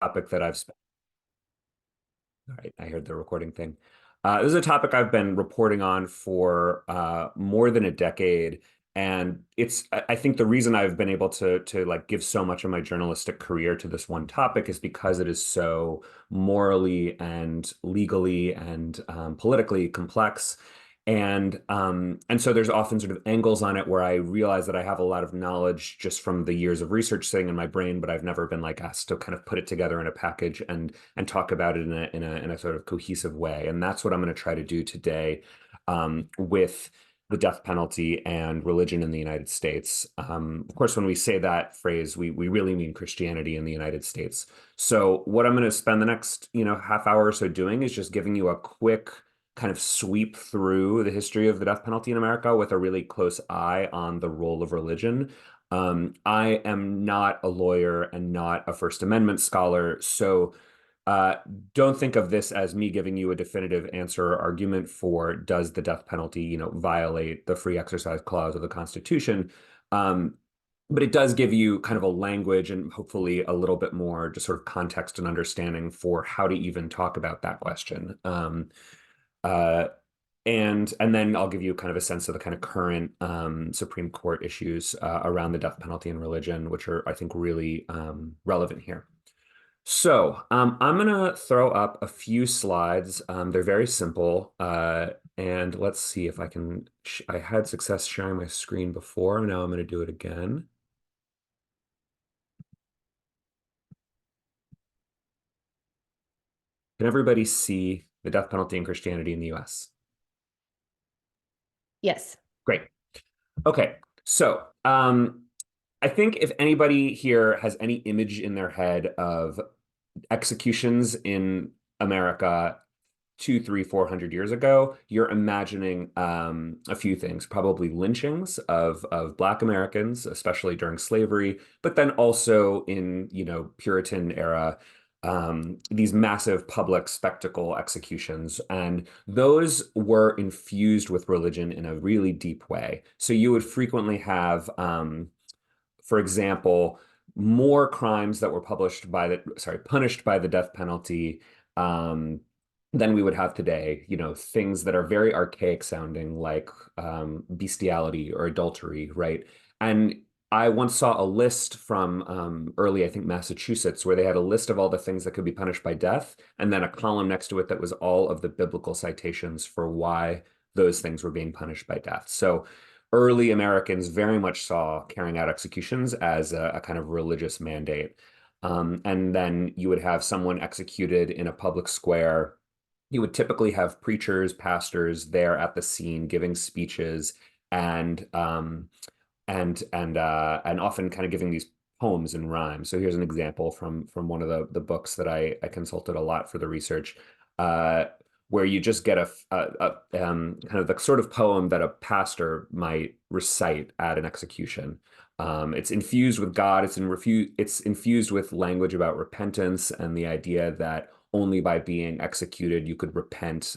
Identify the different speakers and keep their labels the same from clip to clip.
Speaker 1: topic that I've spent. All right, I heard the recording thing. This is a topic I've been reporting on for more than a decade, and I think the reason I've been able to like give so much of my journalistic career to this one topic is because it is so morally and legally and politically complex. And so there's often sort of angles on it where I realize that I have a lot of knowledge just from the years of research sitting in my brain, but I've never been like asked to kind of put it together in a package and talk about it in a sort of cohesive way. And that's what I'm going to try to do today with the death penalty and religion in the United States. Of course, when we say that phrase, we really mean Christianity in the United States. So what I'm going to spend the next, half hour or so doing is just giving you a quick kind of sweep through the history of the death penalty in America with a really close eye on the role of religion. I am not a lawyer and not a First Amendment scholar, so uh, don't think of this as me giving you a definitive answer or argument for does the death penalty, violate the free exercise clause of the Constitution. Um, but it does give you kind of a language and hopefully a little bit more just sort of context and understanding for how to even talk about that question. Uh, and then I'll give you kind of a sense of the kind of current Supreme Court issues around the death penalty and religion, which are, I think, really relevant here. So I'm going to throw up a few slides. They're very simple. And let's see if I can. I had success sharing my screen before. Now I'm going to do it again. Can everybody see the death penalty and Christianity in the US?
Speaker 2: Yes.
Speaker 1: Great. Okay. So I think if anybody here has any image in their head of executions in America 2, 3, 400 years ago, you're imagining a few things, probably lynchings of Black Americans, especially during slavery, but then also in, Puritan era, these massive public spectacle executions. And those were infused with religion in a really deep way. So you would frequently have for example, more crimes that were punished by the death penalty um, than we would have today. Things that are very archaic sounding, like bestiality or adultery, right? And I once saw a list from early, I think, Massachusetts, where they had a list of all the things that could be punished by death, and then a column next to it that was all of the biblical citations for why those things were being punished by death. So early Americans very much saw carrying out executions as a kind of religious mandate. And then you would have someone executed in a public square. You would typically have preachers, pastors there at the scene giving speeches and and often kind of giving these poems and rhymes. So here's an example from one of the books that I consulted a lot for the research, uh, where you just get kind of the sort of poem that a pastor might recite at an execution. It's infused with God. It's infused with language about repentance and the idea that only by being executed you could repent.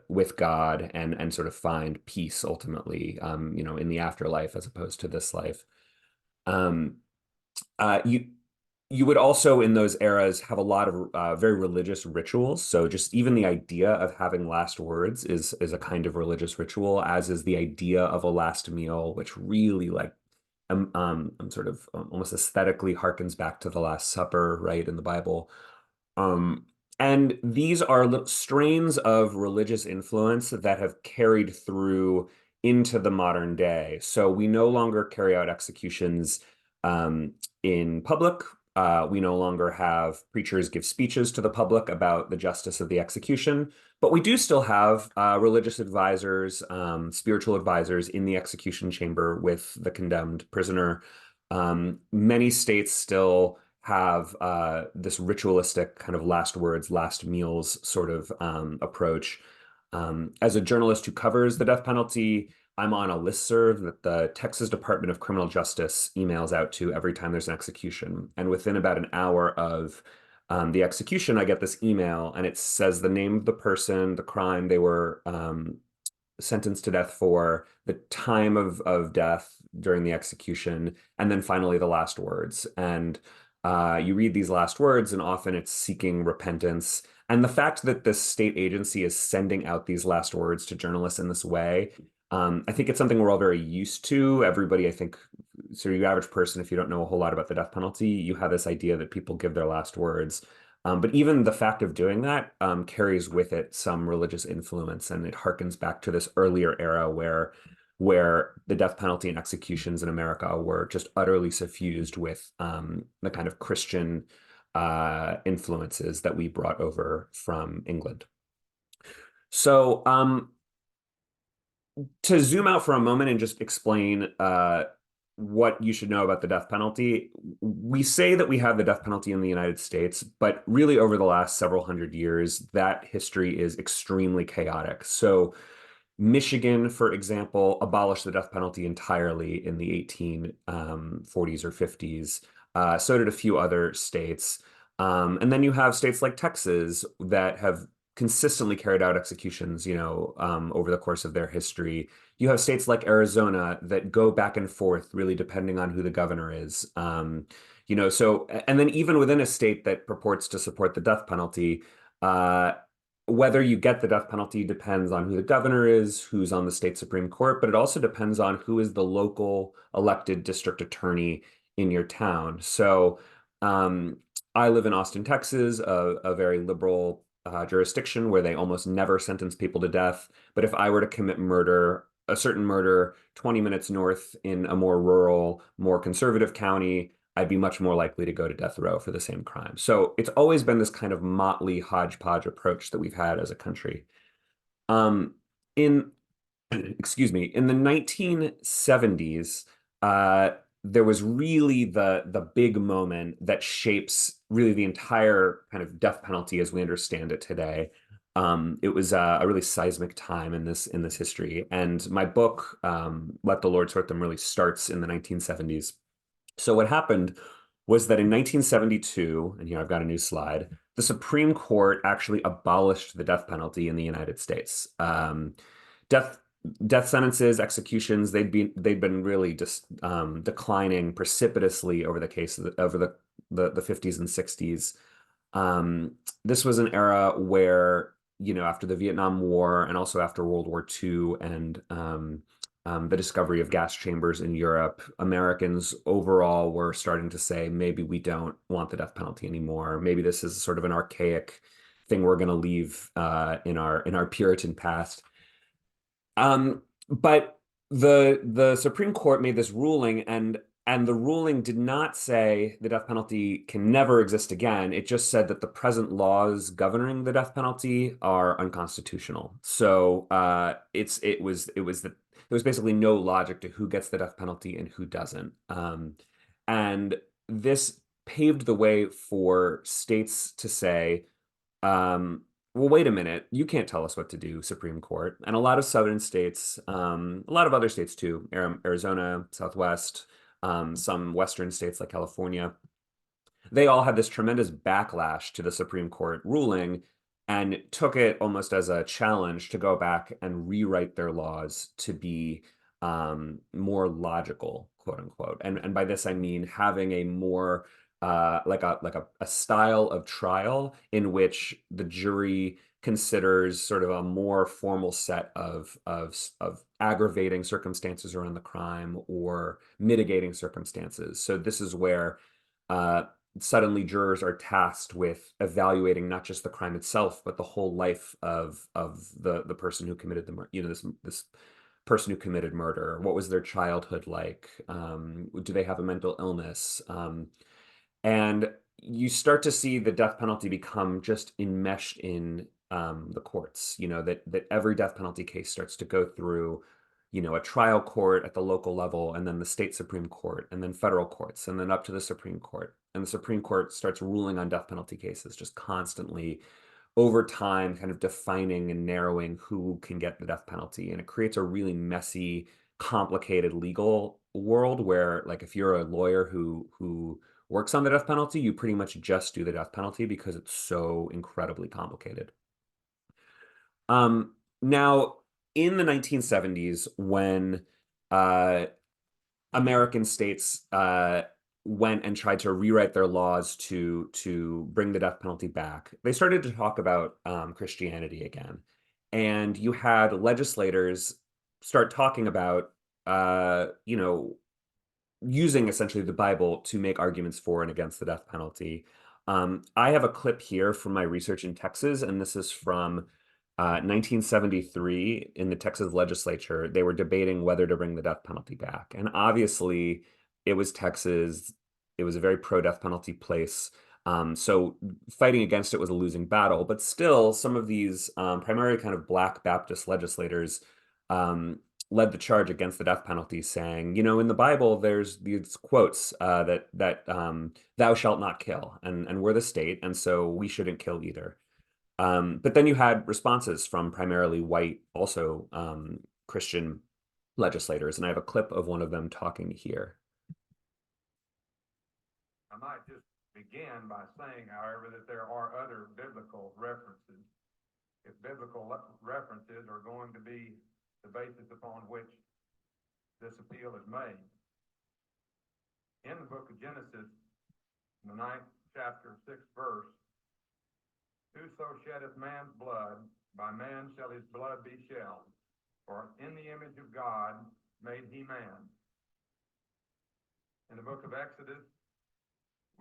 Speaker 1: With God and sort of find peace ultimately, in the afterlife as opposed to this life. Um, you would also in those eras have a lot of very religious rituals. So just even the idea of having last words is a kind of religious ritual, as is the idea of a last meal, which really like sort of almost aesthetically harkens back to the Last Supper, right, in the Bible. Um, and these are strains of religious influence that have carried through into the modern day. So we no longer carry out executions in public. We no longer have preachers give speeches to the public about the justice of the execution, but we do still have religious advisors, spiritual advisors in the execution chamber with the condemned prisoner. Many states still have this ritualistic kind of last words, last meals sort of approach. As a journalist who covers the death penalty, I'm on a listserv that the Texas Department of Criminal Justice emails out to every time there's an execution. And within about an hour of the execution, I get this email and it says the name of the person, the crime they were sentenced to death for, the time of death during the execution, and then finally the last words. And You read these last words, and often it's seeking repentance. And the fact that the state agency is sending out these last words to journalists in this way, I think it's something we're all very used to. Everybody, I think, so your average person, if you don't know a whole lot about the death penalty, you have this idea that people give their last words. But even the fact of doing that carries with it some religious influence, and it harkens back to this earlier era where the death penalty and executions in America were just utterly suffused with the kind of Christian influences that we brought over from England. So to zoom out for a moment and just explain what you should know about the death penalty, we say that we have the death penalty in the United States, but really over the last several hundred years, that history is extremely chaotic. So Michigan, for example, abolished the death penalty entirely in the 1840s or 50s. So did a few other states. And then you have states like Texas that have consistently carried out executions, over the course of their history. You have states like Arizona that go back and forth, really depending on who the governor is. And then even within a state that purports to support the death penalty, uh, whether you get the death penalty depends on who the governor is, who's on the state Supreme Court, but it also depends on who is the local elected district attorney in your town. So um, I live in Austin, Texas, a very liberal jurisdiction where they almost never sentence people to death. But if I were to commit murder, a certain murder 20 minutes north in a more rural, more conservative county, I'd be much more likely to go to death row for the same crime. So it's always been this kind of motley hodgepodge approach that we've had as a country. Um, in excuse me, in the 1970s, uh, there was really the big moment that shapes really the entire kind of death penalty as we understand it today. It was a really seismic time in this history, and my book, "Let the Lord Sort Them," really starts in the 1970s. So what happened was that in 1972, and here I've got a new slide, the Supreme Court actually abolished the death penalty in the United States. Death death sentences, executions, they'd been really just declining precipitously over the 50s and 60s. Um, this was an era where, after the Vietnam War and also after World War II and the discovery of gas chambers in Europe, Americans overall were starting to say, maybe we don't want the death penalty anymore. Maybe this is sort of an archaic thing we're going to leave in our Puritan past. But the Supreme Court made this ruling, and the ruling did not say the death penalty can never exist again. It just said that the present laws governing the death penalty are unconstitutional. So there was basically no logic to who gets the death penalty and who doesn't. And this paved the way for states to say, well, wait a minute, you can't tell us what to do, Supreme Court. And a lot of southern states, a lot of other states too, Arizona, Southwest, some western states like California, they all had this tremendous backlash to the Supreme Court ruling and took it almost as a challenge to go back and rewrite their laws to be more logical, quote unquote. And by this I mean having a more like a style of trial in which the jury considers sort of a more formal set of aggravating circumstances around the crime or mitigating circumstances. So this is where uh, suddenly jurors are tasked with evaluating not just the crime itself, but the whole life of the person who committed the murder. This person who committed murder. What was their childhood like? Do they have a mental illness? And you start to see the death penalty become just enmeshed in the courts. That every death penalty case starts to go through, a trial court at the local level, and then the state Supreme Court, and then federal courts, and then up to the Supreme Court. And the Supreme Court starts ruling on death penalty cases just constantly over time, kind of defining and narrowing who can get the death penalty. And it creates a really messy, complicated legal world where, like, if you're a lawyer who works on the death penalty, you pretty much just do the death penalty because it's so incredibly complicated. Now, in the 1970s, when uh, American states went and tried to rewrite their laws to bring the death penalty back, they started to talk about Christianity again. And you had legislators start talking about, you know, using essentially the Bible to make arguments for and against the death penalty. I have a clip here from my research in Texas, and this is from 1973 in the Texas legislature. They were debating whether to bring the death penalty back. And obviously, it was Texas. It was a very pro-death penalty place. So fighting against it was a losing battle. But still, some of these primarily kind of Black Baptist legislators led the charge against the death penalty, saying, you know, in the Bible, there's these quotes that "thou shalt not kill," and we're the state, and so we shouldn't kill either. But then you had responses from primarily white, also Christian legislators, and I have a clip of one of them talking here.
Speaker 2: I might just begin by saying, however, that there are other biblical references. If biblical references are going to be the basis upon which this appeal is made. In the book of Genesis, in the 9th chapter, 6th verse, whoso sheddeth man's blood, by man shall his blood be shed, for in the image of God made he man. In the book of Exodus,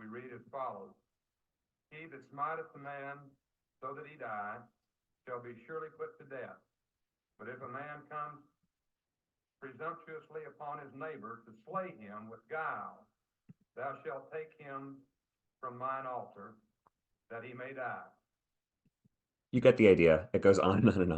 Speaker 2: we read as follows: he that smiteth a man so that he die shall be surely put to death. But if a man comes presumptuously upon his neighbor to slay him with guile, thou shalt take him from mine altar, that he may die.
Speaker 1: You get the idea. It goes on and on and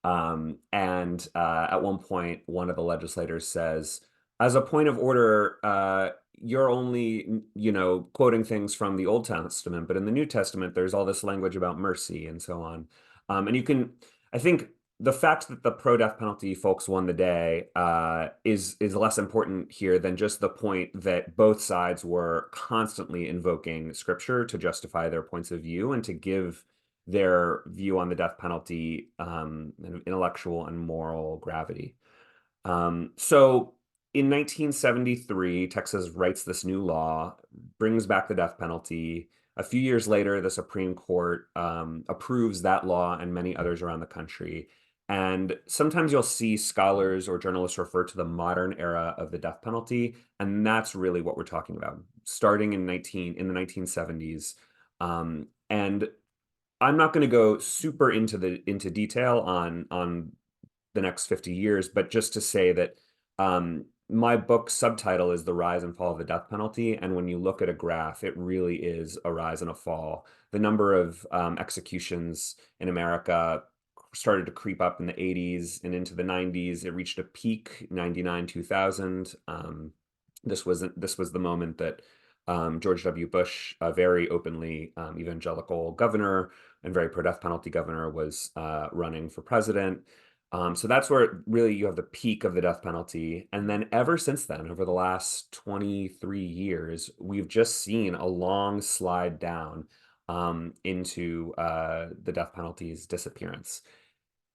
Speaker 1: on. At one point, one of the legislators says, as a point of order, you're only, you know, quoting things from the Old Testament, but in the New Testament, there's all this language about mercy and so on. And you can, I think the fact that the pro-death penalty folks won the day is less important here than just the point that both sides were constantly invoking scripture to justify their points of view and to give their view on the death penalty intellectual and moral gravity. So in 1973, Texas writes this new law, brings back the death penalty. A few years later, the Supreme Court approves that law and many others around the country. And sometimes you'll see scholars or journalists refer to the modern era of the death penalty, and that's really what we're talking about, starting in the 1970s. And I'm not going to go super into detail on the next 50 years, but just to say that my book's subtitle is The Rise and Fall of the Death Penalty. And when you look at a graph, it really is a rise and a fall. The number of executions in America started to creep up in the 80s and into the 90s. It reached a peak, 99, 2000. This was the moment that George W. Bush, a very openly evangelical governor and very pro-death penalty governor, was running for president. So that's where really you have the peak of the death penalty. And then ever since then, over the last 23 years, we've just seen a long slide down into the death penalty's disappearance.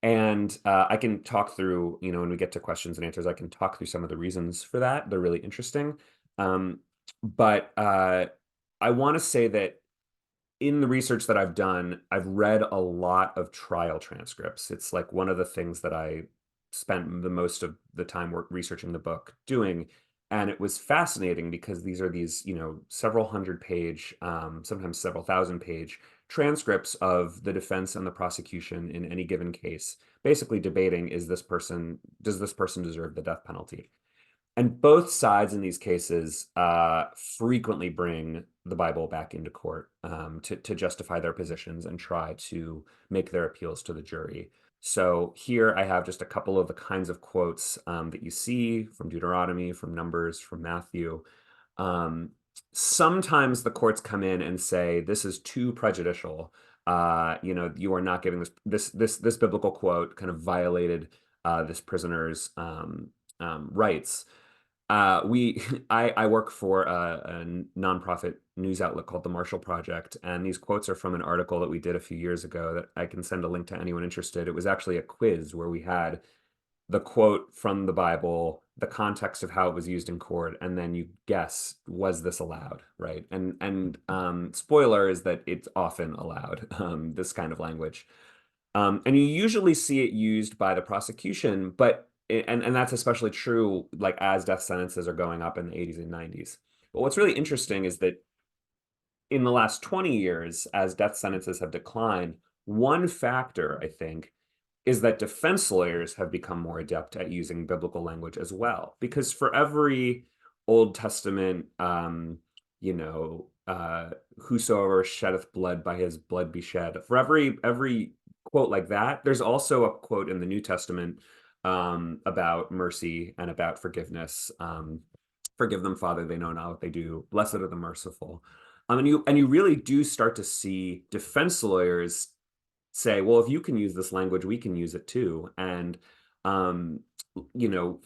Speaker 1: And I can talk through, you know, when we get to questions and answers, I can talk through some of the reasons for that. They're really interesting. But I want to say that in the research that I've done, I've read a lot of trial transcripts. It's like one of the things that I spent the most of the time researching the book doing. And it was fascinating because these are you know, several hundred page, sometimes several thousand page transcripts of the defense and the prosecution in any given case, basically debating, does this person deserve the death penalty? And both sides in these cases frequently bring the Bible back into court to justify their positions and try to make their appeals to the jury. So here I have just a couple of the kinds of quotes that you see from Deuteronomy, from Numbers, from Matthew. Sometimes the courts come in and say, this is too prejudicial. You know, you are not giving this biblical quote kind of violated this prisoner's rights. I work for a nonprofit news outlet called the Marshall Project, and these quotes are from an article that we did a few years ago that I can send a link to anyone interested. It was actually a quiz where we had the quote from the Bible, the context of how it was used in court, and then you guess, was this allowed, right? And spoiler is that it's often allowed, this kind of language. And you usually see it used by the prosecution, but and that's especially true like as death sentences are going up in the 80s and 90s. But what's really interesting is that in the last 20 years, as death sentences have declined, one factor, I think, is that defense lawyers have become more adept at using biblical language as well. Because for every Old Testament, whosoever sheddeth blood, by his blood be shed. For every quote like that, there's also a quote in the New Testament about mercy and about forgiveness. Forgive them, Father, they know not what they do. Blessed are the merciful. And you really do start to see defense lawyers say, well, if you can use this language, we can use it too. And um,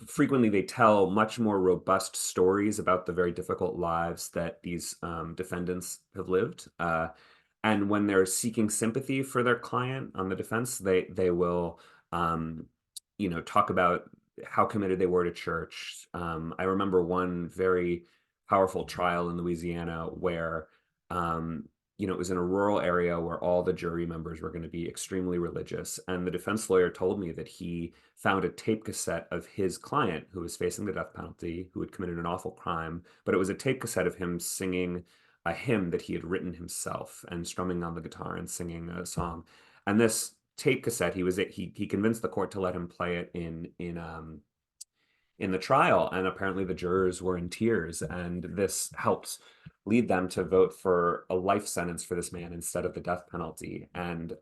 Speaker 1: frequently they tell much more robust stories about the very difficult lives that these defendants have lived. And when they're seeking sympathy for their client on the defense, they will, um, talk about how committed they were to church. I remember one very powerful trial in Louisiana where um, it was in a rural area where all the jury members were going to be extremely religious. And the defense lawyer told me that he found a tape cassette of his client who was facing the death penalty, who had committed an awful crime, but it was a tape cassette of him singing a hymn that he had written himself and strumming on the guitar and singing a song. And this tape cassette, he convinced the court to let him play it in the trial, and apparently the jurors were in tears, and this helped lead them to vote for a life sentence for this man instead of the death penalty. And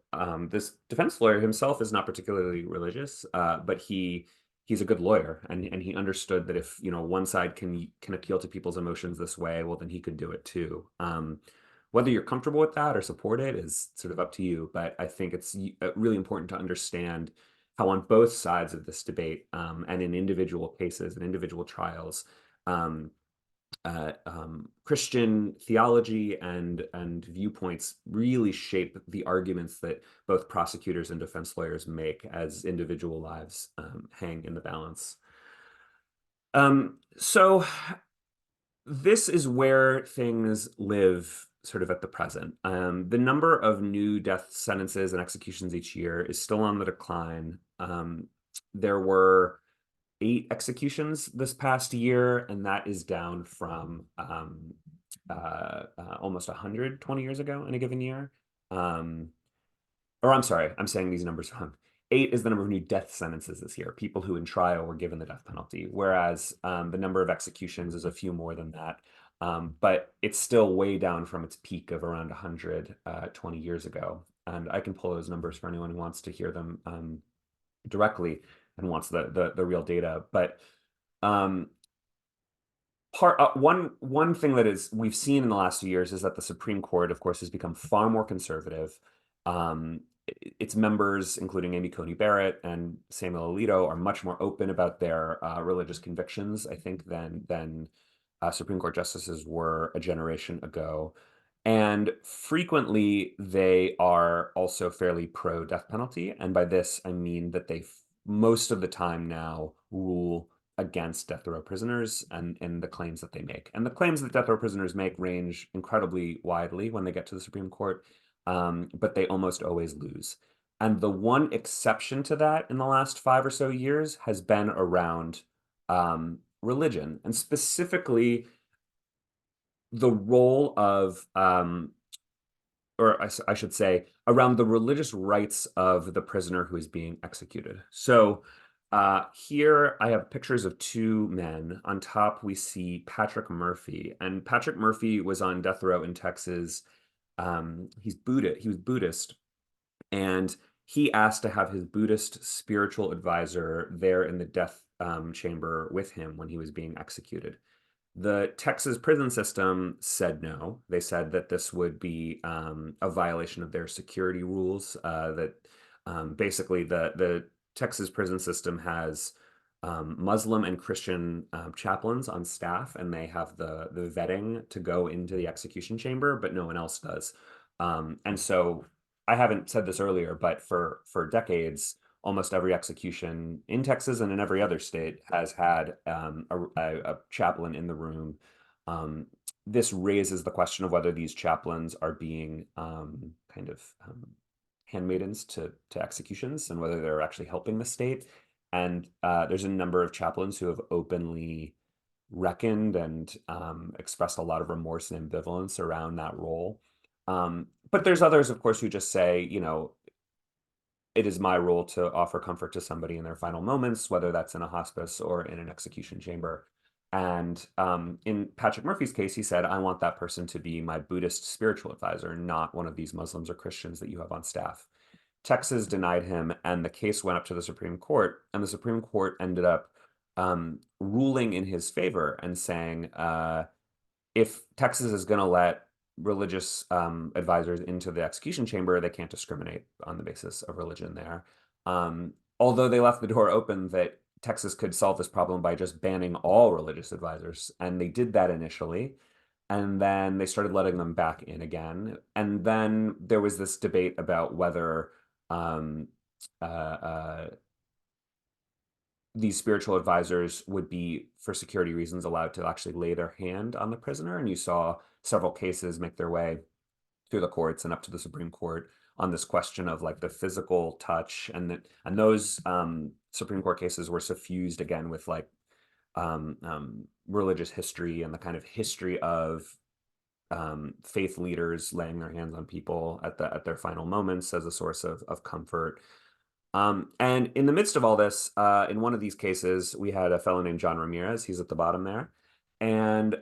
Speaker 1: this defense lawyer himself is not particularly religious, but he's a good lawyer, and he understood that if one side can appeal to people's emotions this way, well then he could do it too. Whether you're comfortable with that or support it is sort of up to you, but I think it's really important to understand how on both sides of this debate and in individual cases and individual trials, um, Christian theology and viewpoints really shape the arguments that both prosecutors and defense lawyers make as individual lives hang in the balance. So this is where things live sort of at the present. The number of new death sentences and executions each year is still on the decline. There were 8 executions this past year, and that is down from almost 100 20 years ago in a given year. Or I'm sorry, I'm saying these numbers wrong. 8 is the number of new death sentences this year, people who in trial were given the death penalty, whereas the number of executions is a few more than that. But it's still way down from its peak of around 100 20 years ago. And I can pull those numbers for anyone who wants to hear them directly and wants the real data. But um, one thing that is we've seen in the last few years is that the Supreme Court, of course, has become far more conservative. Its members, including Amy Coney Barrett and Samuel Alito, are much more open about their religious convictions, I think, than Supreme Court justices were a generation ago. And frequently, they are also fairly pro death penalty. And by this, I mean that they most of the time now rule against death row prisoners and the claims that they make. And the claims that death row prisoners make range incredibly widely when they get to the Supreme Court, but they almost always lose. And the one exception to that in the last 5 or so years has been around religion, and specifically the role of or I should say, around the religious rights of the prisoner who is being executed. So here I have pictures of 2 men. On top, we see Patrick Murphy. And Patrick Murphy was on death row in Texas. He was Buddhist. And he asked to have his Buddhist spiritual advisor there in the death chamber with him when he was being executed. The Texas prison system said no. They said that this would be a violation of their security rules. That basically the Texas prison system has Muslim and Christian chaplains on staff, and they have the vetting to go into the execution chamber, but no one else does. And so I haven't said this earlier, but for decades, almost every execution in Texas and in every other state has had a chaplain in the room. Um, this raises the question of whether these chaplains are being kind of handmaidens to executions and whether they're actually helping the state. And there's a number of chaplains who have openly reckoned and expressed a lot of remorse and ambivalence around that role. But there's others, of course, who just say, it is my role to offer comfort to somebody in their final moments, whether that's in a hospice or in an execution chamber. And in Patrick Murphy's case, he said, I want that person to be my Buddhist spiritual advisor, not one of these Muslims or Christians that you have on staff. Texas denied him, and the case went up to the Supreme Court, and the Supreme Court ended up ruling in his favor and saying, if Texas is going to let religious advisors into the execution chamber, they can't discriminate on the basis of religion there. Although they left the door open that Texas could solve this problem by just banning all religious advisors, and they did that initially. And then they started letting them back in again. And then there was this debate about whether um, uh, uh, these spiritual advisors would be, for security reasons, allowed to actually lay their hand on the prisoner. And you saw several cases make their way through the courts and up to the Supreme Court on this question of like the physical touch, and those Supreme Court cases were suffused again with like religious history and the kind of history of faith leaders laying their hands on people at their final moments as a source of comfort. And in the midst of all this, in one of these cases, we had a fellow named John Ramirez. He's at the bottom there. And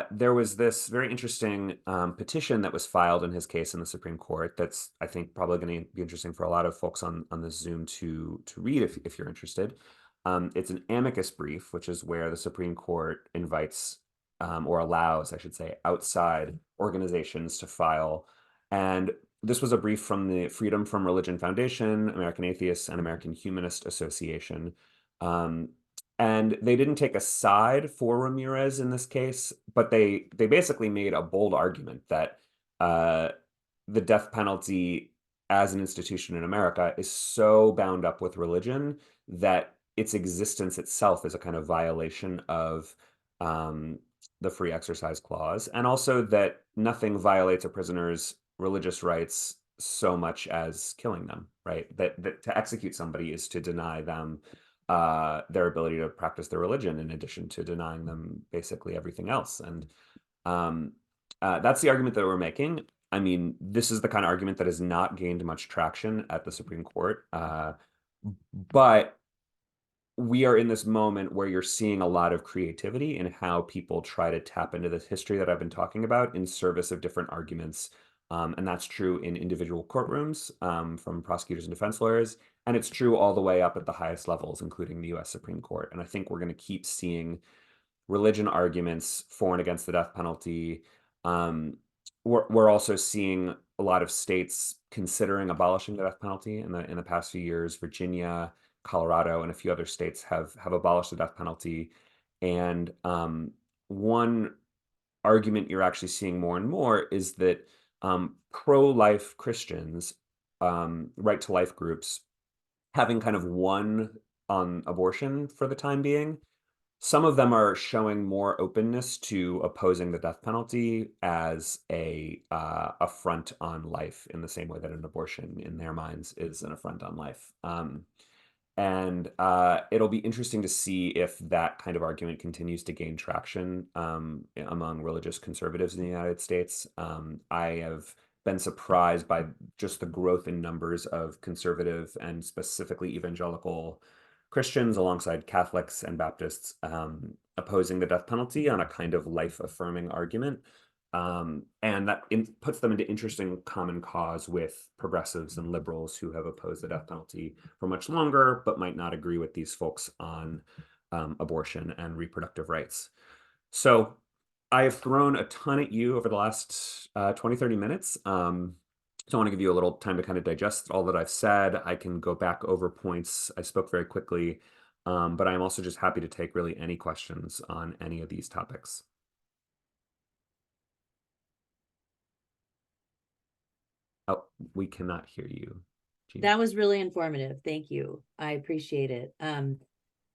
Speaker 1: there was this very interesting petition that was filed in his case in the Supreme Court that's, I think, probably going to be interesting for a lot of folks on this Zoom to read if you're interested. It's an amicus brief, which is where the Supreme Court invites or allows, I should say, outside organizations to file. And this was a brief from the Freedom from Religion Foundation, American Atheists, and American Humanist Association. Um, and they didn't take a side for Ramirez in this case, but they basically made a bold argument that uh, the death penalty as an institution in America is so bound up with religion that its existence itself is a kind of violation of um, the free exercise clause, and also that nothing violates a prisoner's religious rights so much as killing them, right? That to execute somebody is to deny them their ability to practice their religion, in addition to denying them basically everything else. And um, that's the argument that we're making. I mean, this is the kind of argument that has not gained much traction at the Supreme Court. But we are in this moment where you're seeing a lot of creativity in how people try to tap into this history that I've been talking about in service of different arguments. And that's true in individual courtrooms from prosecutors and defense lawyers. And it's true all the way up at the highest levels, including the US Supreme Court. And I think we're going to keep seeing religion arguments for and against the death penalty. Um, we're also seeing a lot of states considering abolishing the death penalty in the past few years. Virginia, Colorado, and a few other states have abolished the death penalty. And one argument you're actually seeing more and more is that pro-life Christians, right to life groups, having kind of won on abortion for the time being, some of them are showing more openness to opposing the death penalty as a affront on life, in the same way that an abortion, in their minds, is an affront on life. And it'll be interesting to see if that kind of argument continues to gain traction among religious conservatives in the United States. I have been surprised by just the growth in numbers of conservative and specifically evangelical Christians alongside Catholics and Baptists opposing the death penalty on a kind of life-affirming argument. And that puts them into interesting common cause with progressives and liberals who have opposed the death penalty for much longer, but might not agree with these folks on abortion and reproductive rights. So I have thrown a ton at you over the last 20, 30 minutes. So I want to give you a little time to kind of digest all that I've said. I can go back over points. I spoke very quickly, but I'm also just happy to take really any questions on any of these topics. Oh, we cannot hear you,
Speaker 3: That was really informative. Thank you. I appreciate it.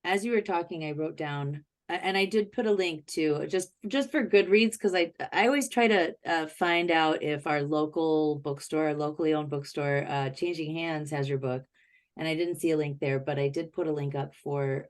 Speaker 3: As you were talking, I wrote down, and I did put a link to just for Goodreads, because I always try to find out if our local bookstore, locally owned bookstore, Changing Hands has your book, and I didn't see a link there, but I did put a link up for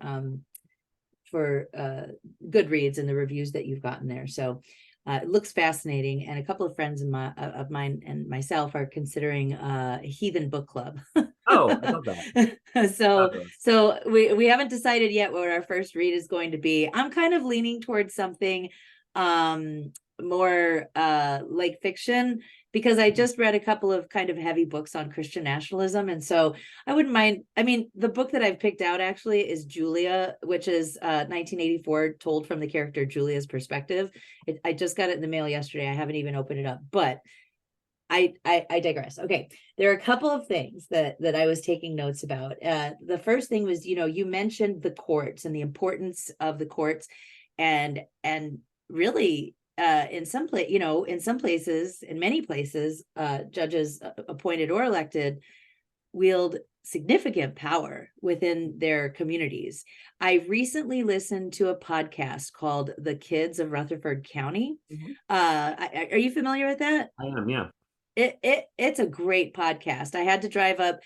Speaker 3: Goodreads and the reviews that you've gotten there. So it looks fascinating, and a couple of friends of mine and myself are considering a heathen book club.
Speaker 1: Oh, I love that.
Speaker 3: so
Speaker 1: Fabulous.
Speaker 3: so we haven't decided yet what our first read is going to be. I'm kind of leaning towards something more like fiction, because I just read a couple of kind of heavy books on Christian nationalism, and so I wouldn't mind. I mean, the book that I've picked out actually is Julia, which is 1984, told from the character Julia's perspective. I just got it in the mail yesterday. I haven't even opened it up, but I digress. Okay, there are a couple of things that I was taking notes about. The first thing was, you mentioned the courts and the importance of the courts, and really, in some places, in many places, judges appointed or elected wield significant power within their communities. I recently listened to a podcast called The Kids of Rutherford County.
Speaker 1: Mhm.
Speaker 3: Are you familiar with that?
Speaker 1: I am, yeah.
Speaker 3: It's a great podcast. I had to drive up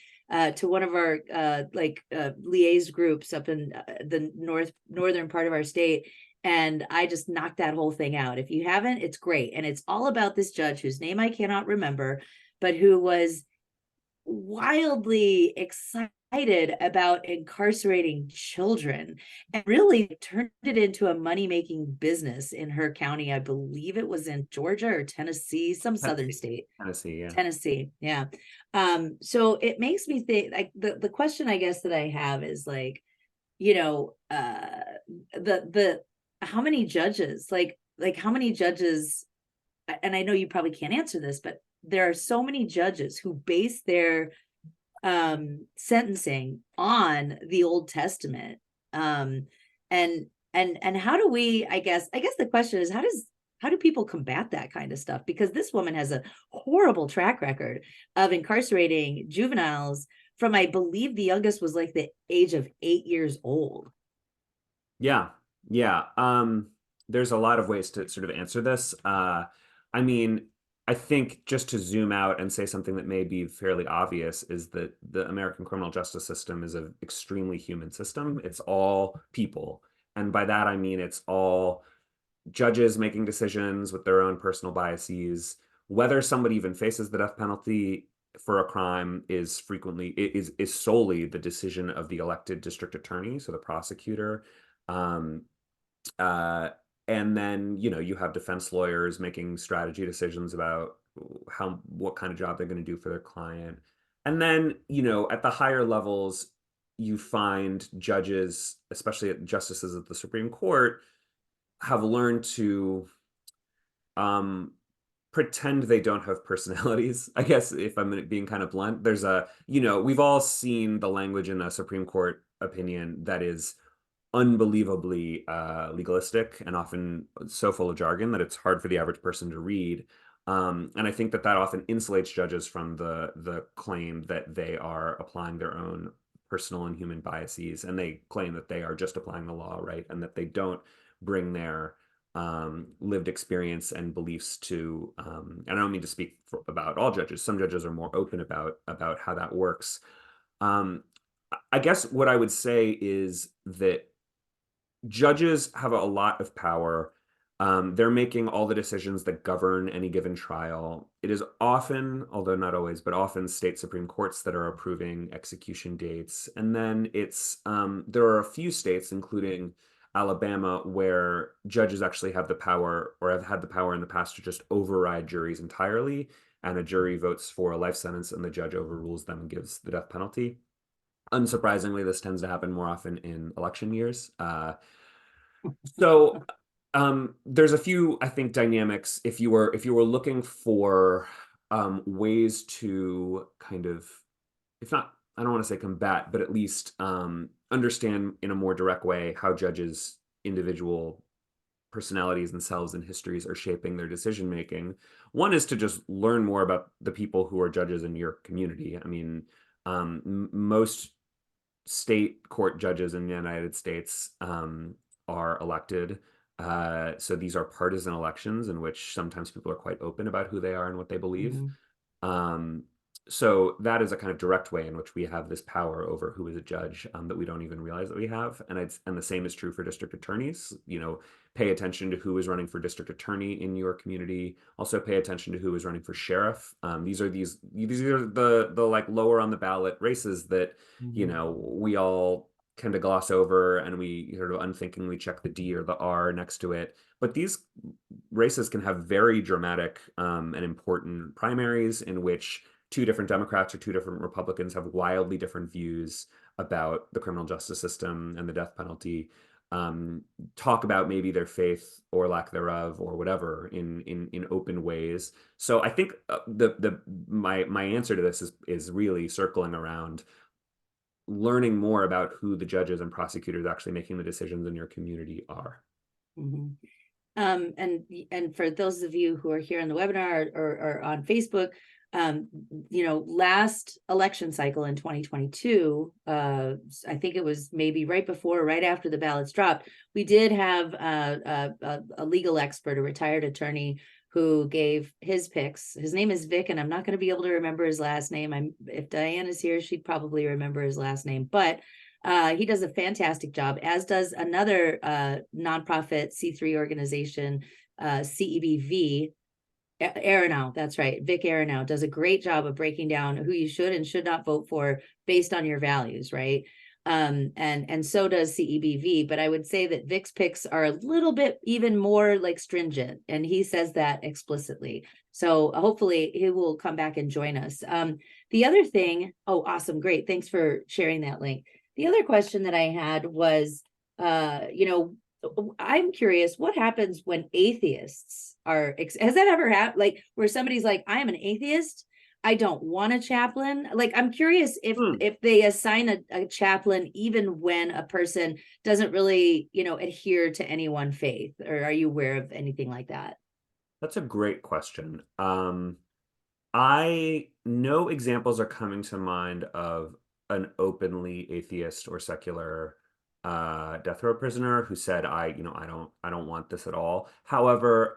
Speaker 3: to one of our liaise groups up in the northern part of our state, and I just knocked that whole thing out. If you haven't, it's great, and it's all about this judge whose name I cannot remember, but who was wildly excited about incarcerating children, and really turned it into a money-making business in her county. I believe it was in Georgia or Tennessee, some southern state.
Speaker 1: Tennessee, yeah.
Speaker 3: Tennessee, yeah. So it makes me think, like, the question I guess that I have is, like, the how many judges, like how many judges, and I know you probably can't answer this, but there are so many judges who base their sentencing on the Old Testament. um and how do we, I guess the question is, how do people combat that kind of stuff? Because this woman has a horrible track record of incarcerating juveniles from, I believe the youngest was like the age of 8 years old.
Speaker 1: Yeah, yeah. There's a lot of ways to sort of answer this. I mean, I think just to zoom out and say something that may be fairly obvious is that the American criminal justice system is an extremely human system. It's all people. And by that, I mean it's all judges making decisions with their own personal biases. Whether somebody even faces the death penalty for a crime is solely the decision of the elected district attorney, so the prosecutor. Um, uh, and then, you have defense lawyers making strategy decisions about what kind of job they're going to do for their client. And then, at the higher levels, you find judges, especially justices of the Supreme Court, have learned to um, pretend they don't have personalities. I guess if I'm being kind of blunt, we've all seen the language in a Supreme Court opinion that is unbelievably legalistic and often so full of jargon that it's hard for the average person to read. And I think that often insulates judges from the claim that they are applying their own personal and human biases, and they claim that they are just applying the law, right, and that they don't bring their lived experience and beliefs to. And I don't mean to speak about all judges. Some judges are more open about how that works. I guess what I would say is that judges have a lot of power. They're making all the decisions that govern any given trial. It is often, although not always, but often state Supreme Courts that are approving execution dates. And then there are a few states, including Alabama, where judges actually have the power, or have had the power in the past, to just override juries entirely. And a jury votes for a life sentence and the judge overrules them and gives the death penalty. Unsurprisingly, this tends to happen more often in election years. So there's a few, I think, dynamics. If you were looking for ways to kind of, if not, I don't want to say combat, but at least understand in a more direct way how judges' individual personalities themselves and histories are shaping their decision making. One is to just learn more about the people who are judges in your community. I mean, Most state court judges in the United States are elected. So these are partisan elections in which sometimes people are quite open about who they are and what they believe.
Speaker 3: Mhm.
Speaker 1: Um, so that is a kind of direct way in which we have this power over who is a judge that we don't even realize that we have. And the same is true for district attorneys. Pay attention to who is running for district attorney in your community. Also pay attention to who is running for sheriff. These are the like lower on the ballot races that
Speaker 3: Mhm.
Speaker 1: we all tend to gloss over, and we sort of unthinkingly check the D or the R next to it. But these races can have very dramatic and important primaries in which two different Democrats or two different Republicans have wildly different views about the criminal justice system and the death penalty. Talk about maybe their faith or lack thereof or whatever in open ways. So I think my answer to this is really circling around learning more about who the judges and prosecutors actually making the decisions in your community are.
Speaker 3: Mhm. And for those of you who are here on the webinar or on Facebook, last election cycle in 2022, I think it was maybe right before, right after the ballots dropped, we did have a legal expert, a retired attorney, who gave his picks. His name is Vic, and I'm not going to be able to remember his last name. If Diane is here, she'd probably remember his last name, but he does a fantastic job, as does another nonprofit C3 organization, CEBV. Aronow, that's right. Vic Aronow does a great job of breaking down who you should and should not vote for based on your values, right? And so does CEBV, but I would say that Vic's picks are a little bit even more like stringent, and he says that explicitly. So hopefully he will come back and join us. The other thing, oh, awesome, great. Thanks for sharing that link. The other question that I had was, I'm curious, what happens when atheists has that ever happened? Like where somebody's like, I am an atheist, I don't want a chaplain. Like, I'm curious if they assign a chaplain even when a person doesn't really, adhere to any one faith, or are you aware of anything like that?
Speaker 1: That's a great question. I no examples are coming to mind of an openly atheist or secular death row prisoner who said, I don't want this at all. However,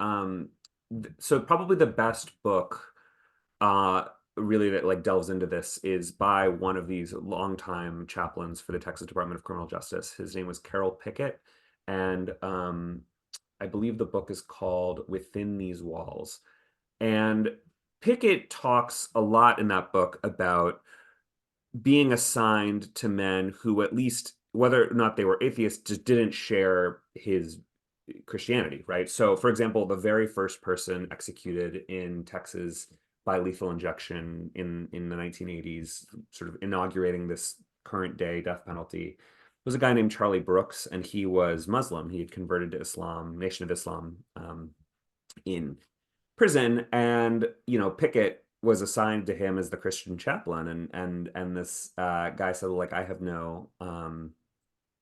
Speaker 1: so probably the best book uh, really that like delves into this is by one of these longtime chaplains for the Texas Department of Criminal Justice. His name was Carol Pickett, and I believe the book is called Within These Walls. And Pickett talks a lot in that book about being assigned to men who, at least whether or not they were atheists, just didn't share his Christianity, right? So, for example, the very first person executed in Texas by lethal injection in the 1980s, sort of inaugurating this current day death penalty, was a guy named Charlie Brooks, and he was Muslim. He had converted to Islam, Nation of Islam, in prison, and Pickett was assigned to him as the Christian chaplain, and this guy said, like, I have no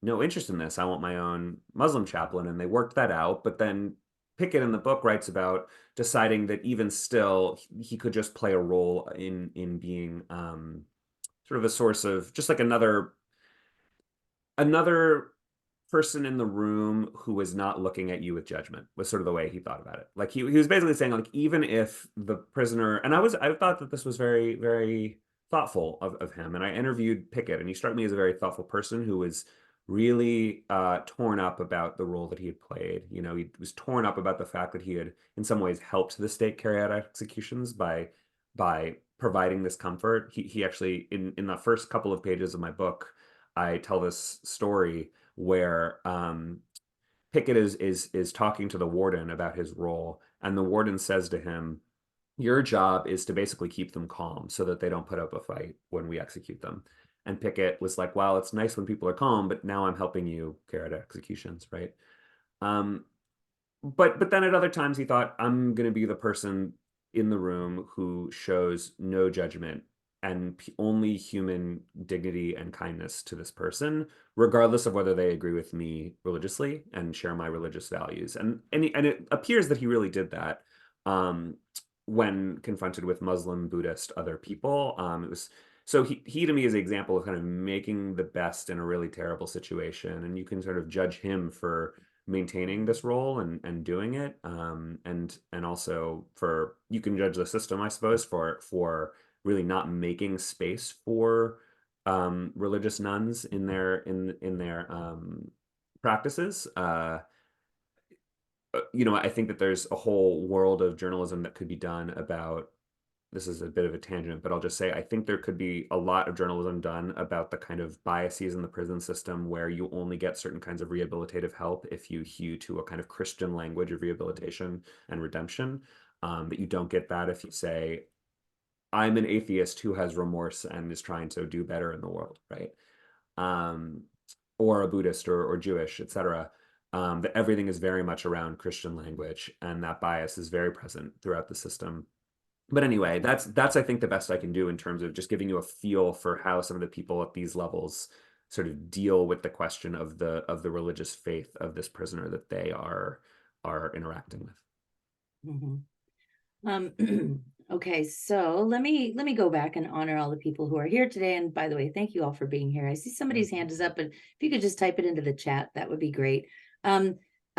Speaker 1: interest in this. I want my own Muslim chaplain, and they worked that out. But then Pickett in the book writes about deciding that even still he could just play a role in being sort of a source of just like another person in the room who was not looking at you with judgment, was sort of the way he thought about it. Like he was basically saying, like, even if the prisoner, and I thought that this was very, very thoughtful of him. And I interviewed Pickett, and he struck me as a very thoughtful person who was really torn up about the role that he had played. He was torn up about the fact that he had in some ways helped the state carry out executions by providing this comfort. He actually, in the first couple of pages of my book, I tell this story where Pickett is talking to the warden about his role, and the warden says to him, "Your job is to basically keep them calm so that they don't put up a fight when we execute them." And Pickett was like, "Well, it's nice when people are calm, but now I'm helping you carry out executions, right?" Um, but then at other times he thought, I'm going to be the person in the room who shows no judgment and only human dignity and kindness to this person, regardless of whether they agree with me religiously and share my religious values. And it appears that he really did that um, when confronted with Muslim, Buddhist, other people. It was So he to me is an example of kind of making the best in a really terrible situation, and you can sort of judge him for maintaining this role and doing it, and also for you can judge the system, I suppose, for really not making space for religious nuns in their practices. You know, I think that there's a whole world of journalism that could be done about this is a bit of a tangent, but I'll just say I think there could be a lot of journalism done about the kind of biases in the prison system where you only get certain kinds of rehabilitative help if you hew to a kind of Christian language of rehabilitation and redemption. That you don't get that if you say, I'm an atheist who has remorse and is trying to do better in the world, right? Um, or a Buddhist or Jewish, etc. That everything is very much around Christian language, and that bias is very present throughout the system. But anyway, that's I think the best I can do in terms of just giving you a feel for how some of the people at these levels sort of deal with the question of the religious faith of this prisoner that they are interacting with.
Speaker 3: Mhm. Okay, so let me go back and honor all the people who are here today. And by the way, thank you all for being here. I see somebody's hand is up, but if you could just type it into the chat, that would be great.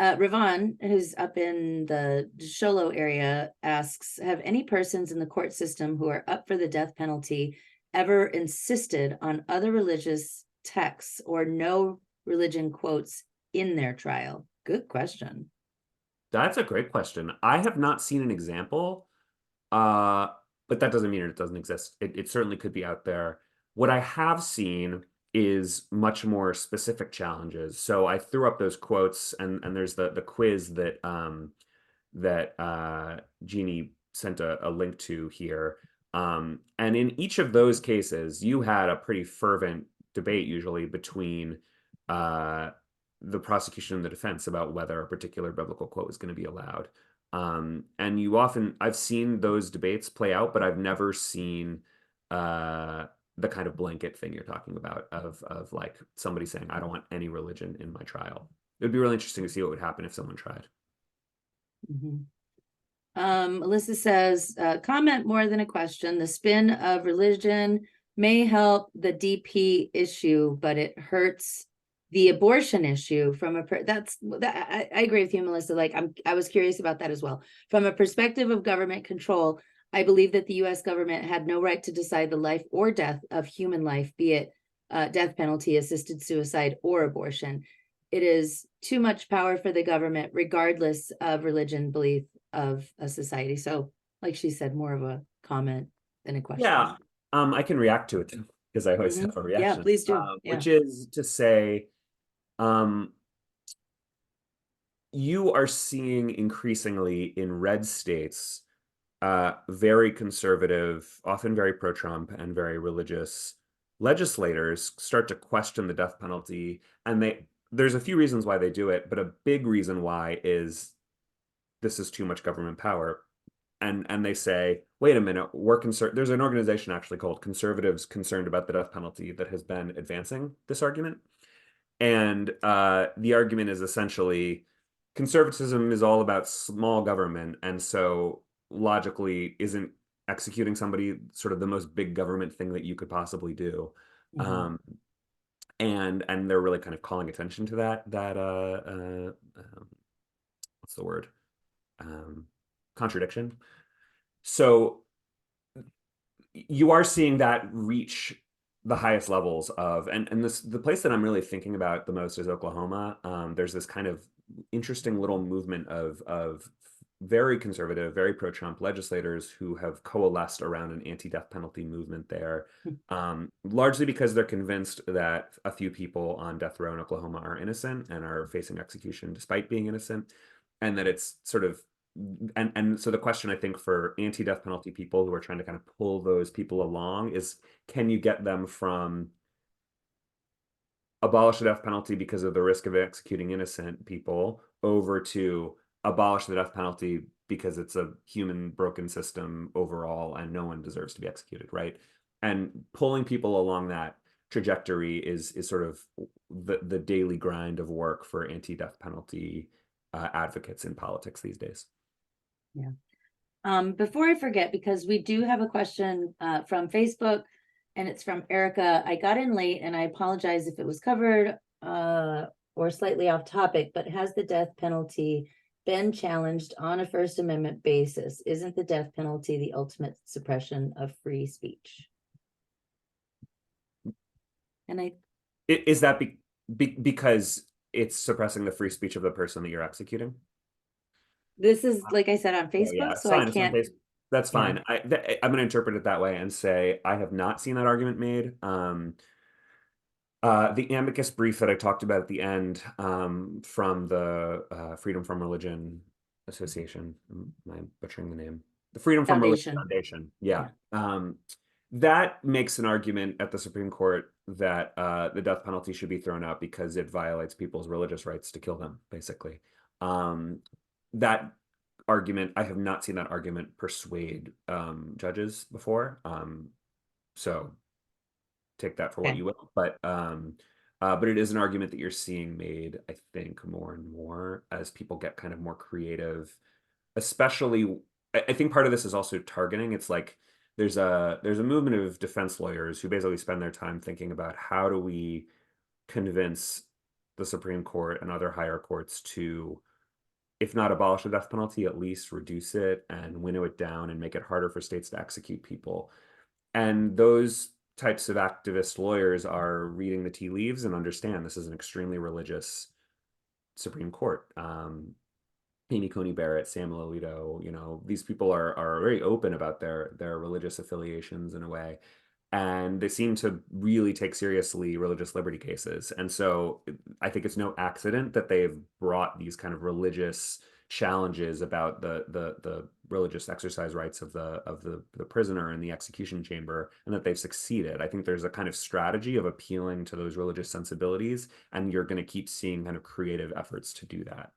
Speaker 3: Ravon, who's up in the Sholo area, asks, have any persons in the court system who are up for the death penalty ever insisted on other religious texts or no religion quotes in their trial? Good question.
Speaker 1: That's a great question. I have not seen an example, uh, but that doesn't mean it doesn't exist. It certainly could be out there. What I have seen is much more specific challenges. So I threw up those quotes, and there's the quiz that Jeannie sent a link to here. And in each of those cases, you had a pretty fervent debate usually between uh, the prosecution and the defense about whether a particular biblical quote was going to be allowed. And I've seen those debates play out, but I've never seen the kind of blanket thing you're talking about of like somebody saying, I don't want any religion in my trial. It would be really interesting to see what would happen if someone tried.
Speaker 3: Mhm. Alyssa says, comment more than a question. The spin of religion may help the DP issue, but it hurts the abortion issue from I agree with you, Melissa. Like I was curious about that as well. From a perspective of government control, I believe that the US government had no right to decide the life or death of human life, be it death penalty, assisted suicide, or abortion. It is too much power for the government, regardless of religion, belief of a society. So, like she said, more of a comment than a question.
Speaker 1: Yeah, I can react to it too, because I always have a
Speaker 3: Yeah,
Speaker 1: reaction.
Speaker 3: please do. Yeah.
Speaker 1: Which is to say, um, you are seeing increasingly in red states, very conservative, often very pro-Trump and very religious legislators start to question the death penalty, and there's a few reasons why they do it, but a big reason why is this is too much government power. And they say, wait a minute, we're concerned. There's an organization actually called Conservatives Concerned About the Death Penalty that has been advancing this argument. And the argument is essentially conservatism is all about small government. And so logically, isn't executing somebody sort of the most big government thing that you could possibly do?
Speaker 3: Mhm.
Speaker 1: And they're really kind of calling attention to that what's the word? Contradiction. So you are seeing that reach the highest levels of, and the place that I'm really thinking about the most is Oklahoma. There's this kind of interesting little movement of very conservative, very pro-Trump legislators who have coalesced around an anti-death penalty movement there, largely because they're convinced that a few people on death row in Oklahoma are innocent and are facing execution despite being innocent, and that it's sort of and so the question I think for anti-death penalty people who are trying to kind of pull those people along is, can you get them from abolish the death penalty because of the risk of executing innocent people over to abolish the death penalty because it's a human broken system overall and no one deserves to be executed, right? And pulling people along that trajectory is sort of the daily grind of work for anti-death penalty advocates in politics these days.
Speaker 3: Yeah. Before I forget, because we do have a question from Facebook And it's from Erica. I got in late and I apologize if it was covered or slightly off topic, but has the death penalty been challenged on a First Amendment basis? Isn't the death penalty the ultimate suppression of free speech? And
Speaker 1: Is that because it's suppressing the free speech of the person that you're executing?
Speaker 3: this is, like I said, on
Speaker 1: Oh, yeah,
Speaker 3: Facebook,
Speaker 1: it's
Speaker 3: so I
Speaker 1: fine. It's on
Speaker 3: can't,
Speaker 1: Facebook. That's
Speaker 3: yeah.
Speaker 1: fine. I'm going to interpret it that way and say I have not seen that argument made. The amicus brief that I talked about at the end from the Freedom from Religion Association. Am I butchering the name? The Freedom from Religion
Speaker 3: Foundation.
Speaker 1: Foundation. Yeah.
Speaker 3: Yeah.
Speaker 1: That makes an argument at the Supreme Court that the death penalty should be thrown out because it violates people's religious rights to kill them, basically. That argument, I have not seen that argument persuade judges before. So take that for what
Speaker 3: Okay.
Speaker 1: you will. But it is an argument that you're seeing made, I think, more and more as people get kind of more creative. Especially, I think part of this is also targeting. It's like there's a movement of defense lawyers who basically spend their time thinking about how do we convince the Supreme Court and other higher courts to, if not abolish the death penalty, at least reduce it and winnow it down and make it harder for states to execute people. And those types of activist lawyers are reading the tea leaves and understand this is an extremely religious Supreme Court. Amy Coney Barrett, Samuel Alito, these people are very open about their religious affiliations in a way. And they seem to really take seriously religious liberty cases. And so I think it's no accident that they've brought these kind of religious challenges about the religious exercise rights of the prisoner in the execution chamber, and that they've succeeded. I think there's a kind of strategy of appealing to those religious sensibilities, and you're going to keep seeing kind of creative efforts to do that.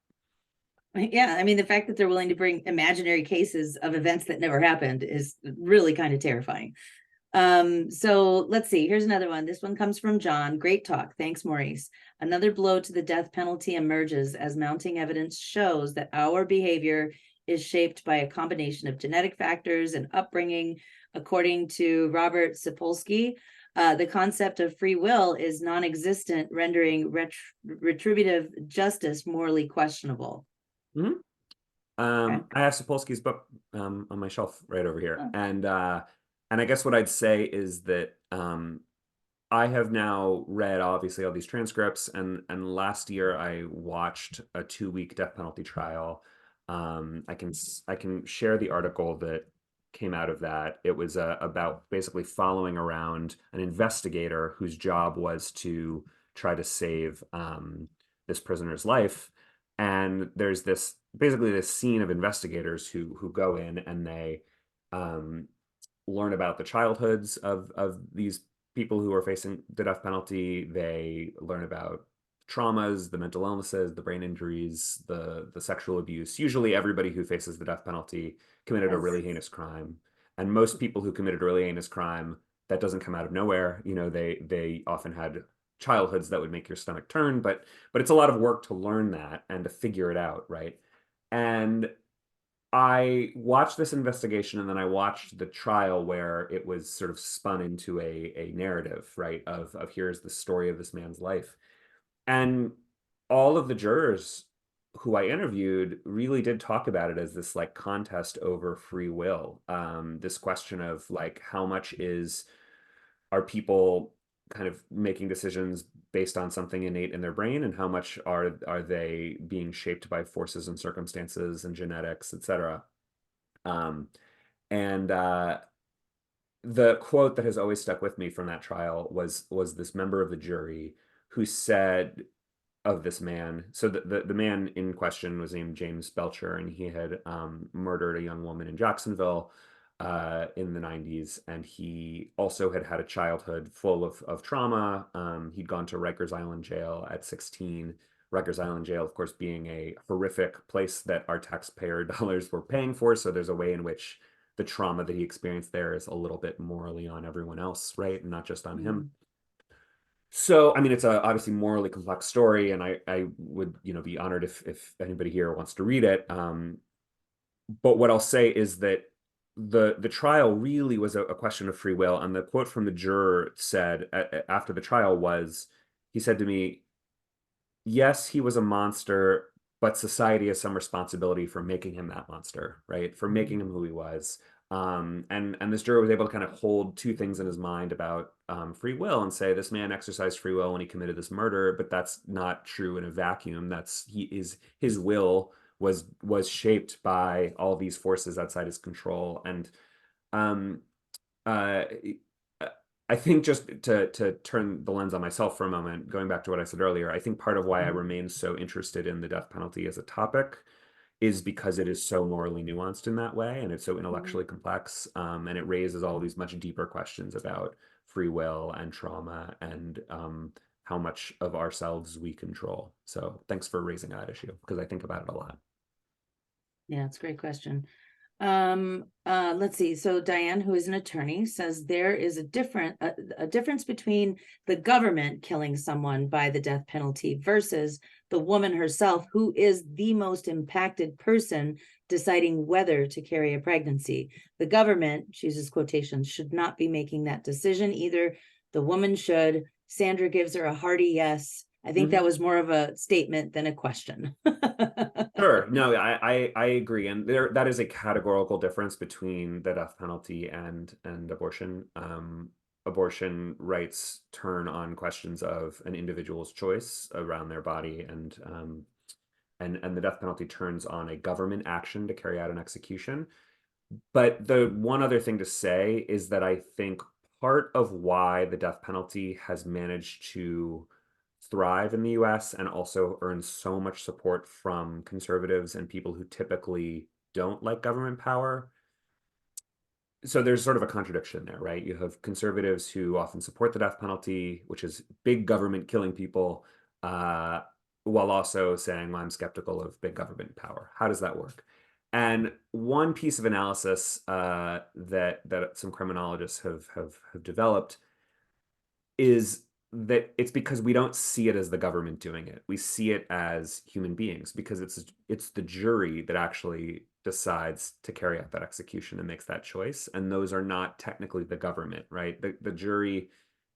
Speaker 3: Yeah, I mean, the fact that they're willing to bring imaginary cases of events that never happened is really kind of terrifying. So let's see. Here's another one. This one comes from John. Great talk. Thanks, Maurice. Another blow to the death penalty emerges as mounting evidence shows that our behavior is shaped by a combination of genetic factors and upbringing. According to Robert Sapolsky, the concept of free will is non-existent, rendering retributive justice morally questionable.
Speaker 1: Mm-hmm.
Speaker 3: Okay.
Speaker 1: I have Sapolsky's book on my shelf right over here,
Speaker 3: Oh.
Speaker 1: and I guess what I'd say is that I have now read obviously all these transcripts, and last year I watched a 2-week death penalty trial. I can share the article that came out of that. It was about basically following around an investigator whose job was to try to save this prisoner's life. And there's this scene of investigators who go in and they learn about the childhoods of these people who are facing the death penalty. They learn about traumas, the mental illnesses, the brain injuries, the sexual abuse. Usually everybody who faces the death penalty committed a
Speaker 3: Yes.
Speaker 1: really heinous crime. And most people who committed a really heinous crime, that doesn't come out of nowhere. They often had childhoods that would make your stomach turn, but it's a lot of work to learn that and to figure it out, right? And I watched this investigation, and then I watched the trial where it was sort of spun into a narrative, right? Of here's the story of this man's life. And all of the jurors who I interviewed really did talk about it as this like contest over free will. This question of like how much are people kind of making decisions based on something innate in their brain, and how much are they being shaped by forces and circumstances and genetics, etc. Um, and the quote that has always stuck with me from that trial was this member of the jury who said of this man. So the man in question was named James Belcher, and he had murdered a young woman in Jacksonville in the 90s. And he also had had a childhood full of trauma. He'd gone to Rikers Island jail at 16. Rikers Island jail, of course, being a horrific place that our taxpayer dollars were paying for. So there's a way in which the trauma that he experienced there is a little bit morally on everyone else, right? And not just on him. So, I mean, it's a obviously morally complex story, and I would, be honored if anybody here wants to read it. But what I'll say is that the trial really was a question of free will. And the quote from the juror said after the trial was, he said to me, yes, he was a monster, but society has some responsibility for making him that monster, right? For making him who he was. And this juror was able to kind of hold two things in his mind about free will and say this man exercised free will when he committed this murder, but that's not true in a vacuum. That's his will was shaped by all these forces outside his control. And um, uh, I think just to turn the lens on myself for a moment, going back to what I said earlier, I think part of why I remain so interested in the death penalty as a topic is because it is so morally nuanced in that way, and it's so intellectually complex, and it raises all these much deeper questions about free will and trauma and how much of ourselves we control. So thanks for raising that issue because I think about it a lot.
Speaker 3: Yeah, it's a great question. Let's see. So Diane, who is an attorney, says there is a difference between the government killing someone by the death penalty versus the woman herself, who is the most impacted person deciding whether to carry a pregnancy. The government, she uses quotations, should not be making that decision either. The woman should. Sandra gives her a hearty yes. I think that was more of a statement than a question.
Speaker 1: Sure. No, I agree. And that is a categorical difference between the death penalty and abortion. Abortion rights turn on questions of an individual's choice around their body, and the death penalty turns on a government action to carry out an execution. But the one other thing to say is that I think part of why the death penalty has managed to thrive in the US and also earn so much support from conservatives and people who typically don't like government power. So there's sort of a contradiction there, right? You have conservatives who often support the death penalty, which is big government killing people, while also saying, well, I'm skeptical of big government power. How does that work? And one piece of analysis that some criminologists have developed is that it's because we don't see it as the government doing it. We see it as human beings because it's the jury that actually decides to carry out that execution and makes that choice. And those are not technically the government, right? The jury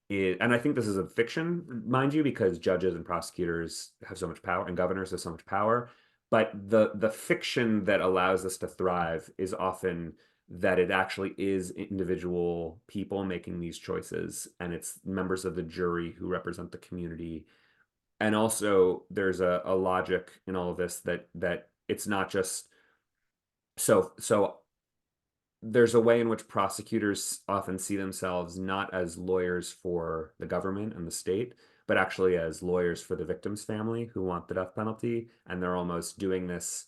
Speaker 1: is, and I think this is a fiction, mind you, because judges and prosecutors have so much power and governors have so much power. But the fiction that allows this to thrive is often that it actually is individual people making these choices, and it's members of the jury who represent the community. And also, there's a logic in all of this that it's not just so there's a way in which prosecutors often see themselves not as lawyers for the government and the state, but actually as lawyers for the victim's family who want the death penalty, and they're almost doing this.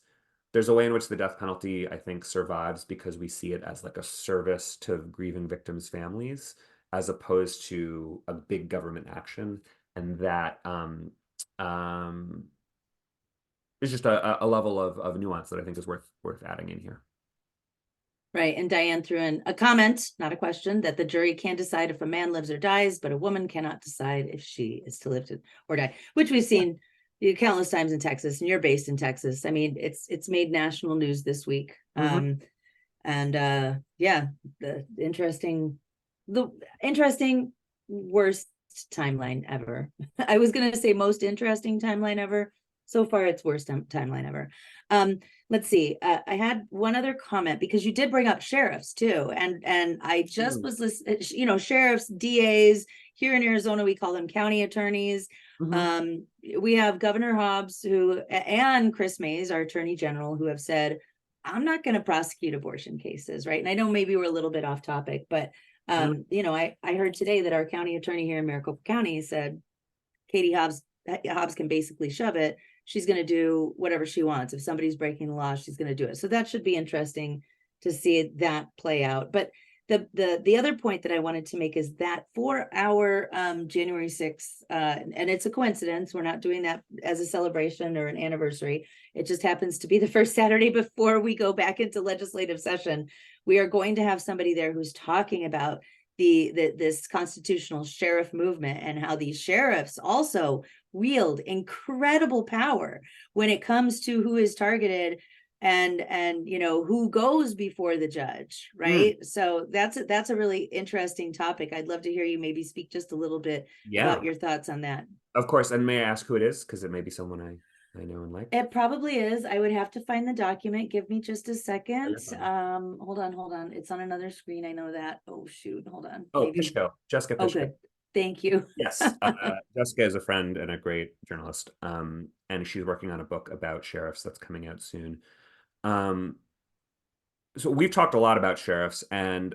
Speaker 1: There's a way in which the death penalty, I think, survives because we see it as like a service to grieving victims' families, as opposed to a big government action. And that is just a level of nuance that I think is worth adding in here.
Speaker 3: Right. And Diane threw in a comment, not a question, that the jury can decide if a man lives or dies, but a woman cannot decide if she is to live or die, which we've seen countless times in Texas, and you're based in Texas. I mean, it's made national news this week. Yeah, the interesting worst timeline ever. I was gonna say most interesting timeline ever. So far, it's worst timeline ever. Let's see. I had one other comment because you did bring up sheriffs too, and I just was listening. Sheriffs, DAs here in Arizona, we call them county attorneys. We have Governor Hobbs and Chris Mays, our Attorney General, who have said, "I'm not going to prosecute abortion cases," right? And I know maybe we're a little bit off topic, but I heard today that our county attorney here in Maricopa County said Katie Hobbs can basically shove it. She's going to do whatever she wants. If somebody's breaking the law, she's going to do it. So that should be interesting to see that play out. But the other point that I wanted to make is that for our January 6th, and it's a coincidence, we're not doing that as a celebration or an anniversary. It just happens to be the first Saturday before we go back into legislative session. We are going to have somebody there who's talking about this constitutional sheriff movement and how these sheriffs also wield incredible power when it comes to who is targeted and who goes before the judge,
Speaker 1: Mm,
Speaker 3: right? So that's a really interesting topic. I'd love to hear you maybe speak just a little bit
Speaker 1: yeah,
Speaker 3: about your thoughts on that.
Speaker 1: of course. And may I ask who it is? Because it may be someone I know and like.
Speaker 3: It probably is. I would have to find the document. Give me just a
Speaker 1: Oh,
Speaker 3: second.
Speaker 1: you're fine.
Speaker 3: Hold on. It's on another screen. I know that. Oh shoot, hold on.
Speaker 1: Oh,
Speaker 3: Maybe.
Speaker 1: Pishko, Jessica
Speaker 3: Oh,
Speaker 1: Pishko.
Speaker 3: good. Thank you.
Speaker 1: Yes, Jessica is a friend and a great journalist, and she's working on a book about sheriffs that's coming out soon. Um, so we've talked a lot about sheriffs, and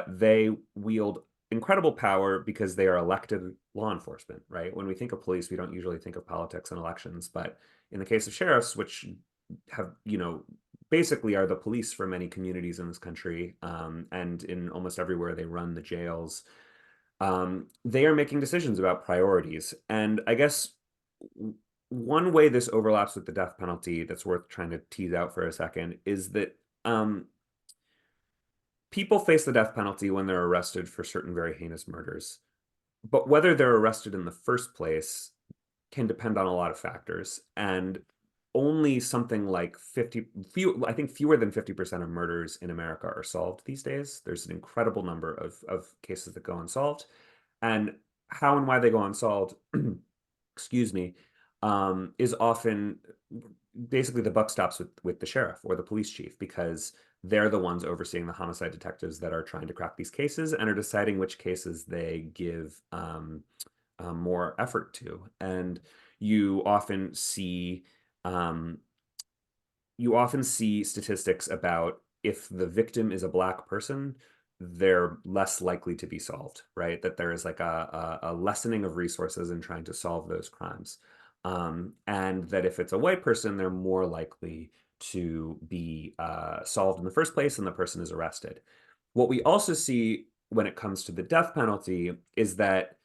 Speaker 1: they wield incredible power because they are elected law enforcement, right? When we think of police, we don't usually think of politics and elections, but in the case of sheriffs, which have, basically are the police for many communities in this country, and in almost everywhere they run the jails, they are making decisions about priorities. And I guess one way this overlaps with the death penalty that's worth trying to tease out for a second is that people face the death penalty when they're arrested for certain very heinous murders. But whether they're arrested in the first place can depend on a lot of factors. And only something like I think fewer than 50% of murders in America are solved these days. There's an incredible number of cases that go unsolved. And how and why they go unsolved, excuse me, is often basically the buck stops with the sheriff or the police chief, because they're the ones overseeing the homicide detectives that are trying to crack these cases and are deciding which cases they give more effort to. And you often see um, you often see statistics about if the victim is a Black person, they're less likely to be solved, right? That there is like a lessening of resources in trying to solve those crimes. And that if it's a white person, they're more likely to be solved in the first place and the person is arrested. What we also see when it comes to the death penalty is that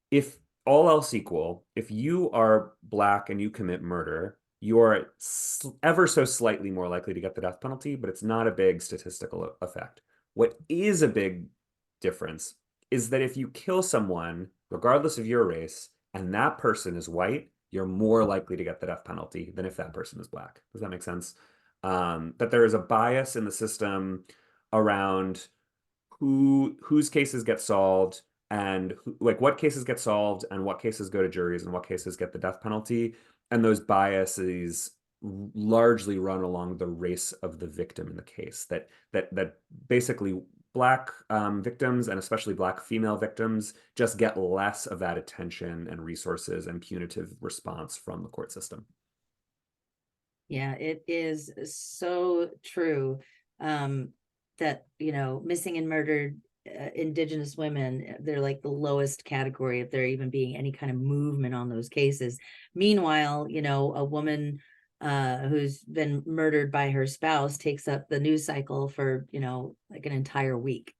Speaker 1: if all else equal, if you are Black and you commit murder, you are ever so slightly more likely to get the death penalty, but it's not a big statistical effect. What is a big difference is that if you kill someone, regardless of your race, and that person is white, you're more likely to get the death penalty than if that person is Black. Does that make sense? That there is a bias in the system around whose cases get solved and like what cases get solved and what cases go to juries and what cases get the death penalty. And those biases largely run along the race of the victim in the case. That basically Black victims, and especially Black female victims, just get less of that attention and resources and punitive response from the court system.
Speaker 3: Yeah, it is so true. That, missing and murdered Indigenous women, they're like the lowest category if there even being any kind of movement on those cases. Meanwhile, a woman who's been murdered by her spouse takes up the news cycle for, like an entire week.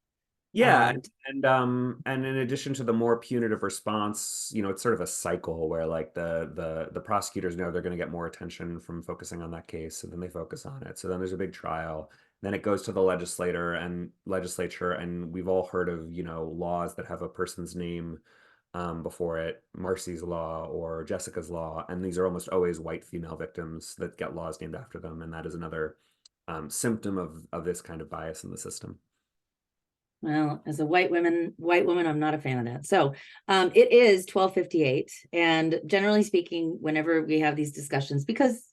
Speaker 1: Yeah, and in addition to the more punitive response, it's sort of a cycle where like the prosecutors know they're going to get more attention from focusing on that case, so then they focus on it. So then there's a big trial, then it goes to the legislature, and we've all heard of, laws that have a person's name before it, Marcy's Law or Jessica's Law, and these are almost always white female victims that get laws named after them, and that is another symptom of this kind of bias in the system.
Speaker 3: Well, as a white woman, I'm not a fan of that. So it is 12:58. And generally speaking, whenever we have these discussions, because,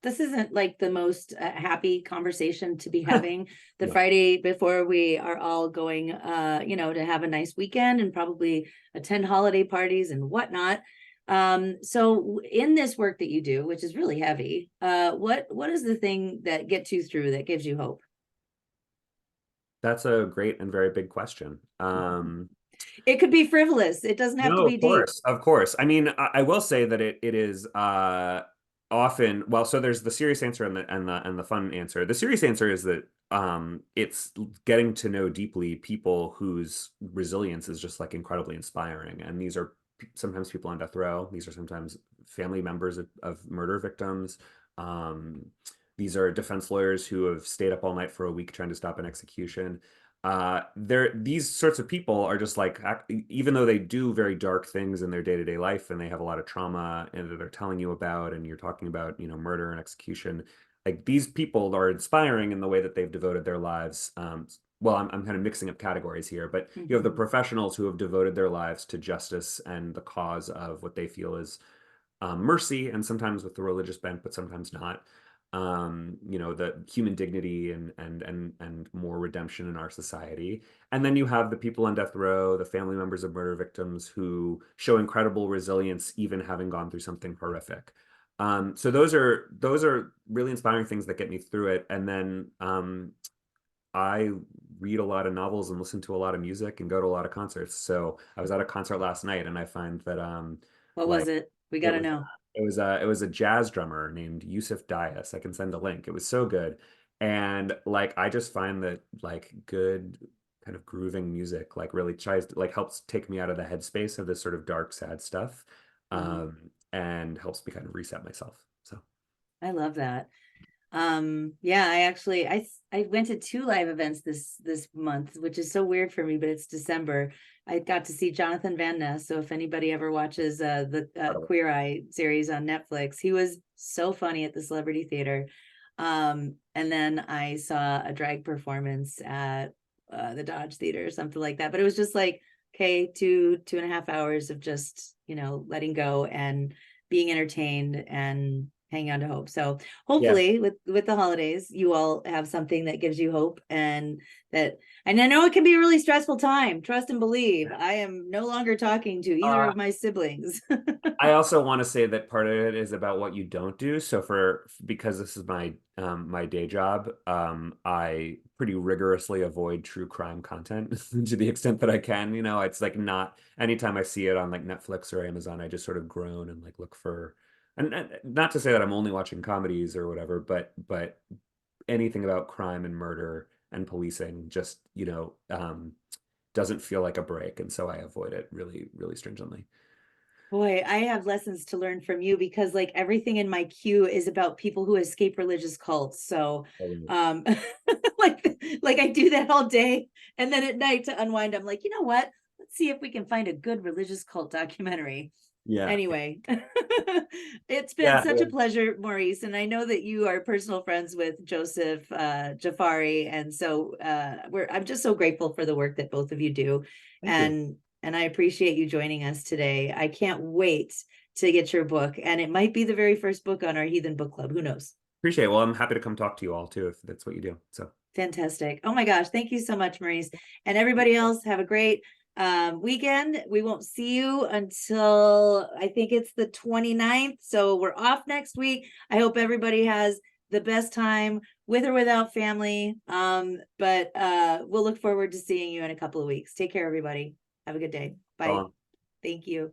Speaker 3: this isn't like the most happy conversation to be having the
Speaker 1: No.
Speaker 3: Friday before we are all going, to have a nice weekend and probably attend holiday parties and whatnot. So in this work that you do, which is really heavy, what is the thing that gets you through, that gives you hope?
Speaker 1: That's a great and very big question.
Speaker 3: It could be frivolous. It doesn't have to
Speaker 1: No,
Speaker 3: be
Speaker 1: of
Speaker 3: deep.
Speaker 1: course, of course. I mean, I will say that it is often, well, so there's the serious answer and the fun answer. The serious answer is that it's getting to know deeply people whose resilience is just like incredibly inspiring. And these are sometimes people on death row. These are sometimes family members of murder victims. Um, these are defense lawyers who have stayed up all night for a week trying to stop an execution. These sorts of people are just like, even though they do very dark things in their day-to-day life and they have a lot of trauma and that they're telling you about, and you're talking about, murder and execution, like these people are inspiring in the way that they've devoted their lives. Well, I'm kind of mixing up categories here, but you have the
Speaker 3: Mhm.
Speaker 1: professionals who have devoted their lives to justice and the cause of what they feel is mercy, and sometimes with the religious bent, but sometimes not. You know, the human dignity and more redemption in our society. And then you have the people on death row, the family members of murder victims who show incredible resilience, even having gone through something horrific. So those are really inspiring things that get me through it. And then I read a lot of novels and listen to a lot of music and go to a lot of concerts. So I was at a concert last night, and I find that
Speaker 3: What was
Speaker 1: like
Speaker 3: it? We
Speaker 1: it
Speaker 3: gotta
Speaker 1: was
Speaker 3: know.
Speaker 1: it was a jazz drummer named Yusuf Dias. I can send a link. It was so good. And like I just find that like good kind of grooving music like really tries to like helps take me out of the headspace of this sort of dark, sad stuff.
Speaker 3: Mhm.
Speaker 1: And helps me kind of reset myself. So
Speaker 3: I love that. Yeah, I actually I went to two live events this month, which is so weird for me, but it's December. I got to see Jonathan Van Ness. So if anybody ever watches the
Speaker 1: incredible.
Speaker 3: Queer Eye series on Netflix, he was so funny at the Celebrity Theater. And then I saw a drag performance at the Dodge Theater or something like that. But it was just like, okay, 2.5 hours of just, letting go and being entertained and hanging on to hope. So
Speaker 1: Yeah.
Speaker 3: hopefully with the holidays, you all have something that gives you hope, and I know it can be a really stressful time. Trust and believe. I am no longer talking to either
Speaker 1: Uh,
Speaker 3: of my siblings.
Speaker 1: I also want to say that part of it is about what you don't do. So because this is my day job, I pretty rigorously avoid true crime content to the extent that I can. You know, it's like not anytime I see it on like Netflix or Amazon, I just sort of groan and like look for and not to say that I'm only watching comedies or whatever, but anything about crime and murder and policing just, doesn't feel like a break. And so I avoid it really, really stringently.
Speaker 3: Boy, I have lessons to learn from you because like everything in my queue is about people who escape religious cults. So um like I do that all day, and then at night to unwind, I'm like, you know what? Let's see if we can find a good religious cult documentary.
Speaker 1: Yeah.
Speaker 3: Anyway, it's been
Speaker 1: Yeah.
Speaker 3: such a pleasure, Maurice, and I know that you are personal friends with Joseph Jafari, and so I'm just so grateful for the work that both of you do,
Speaker 1: Thank you.
Speaker 3: and I appreciate you joining us today. I can't wait to get your book, and it might be the very first book on our Heathen Book Club. Who knows?
Speaker 1: Appreciate it. Well, I'm happy to come talk to you all too, if that's what you do. So,
Speaker 3: Fantastic. Oh my gosh. Thank you so much, Maurice. And everybody else, have a great weekend. We won't see you until I think it's the 29th. So we're off next week. I hope everybody has the best time with or without family. But we'll look forward to seeing you in a couple of weeks. Take care, everybody. Have a good day.
Speaker 1: so
Speaker 3: Bye.
Speaker 1: long.
Speaker 3: Thank you.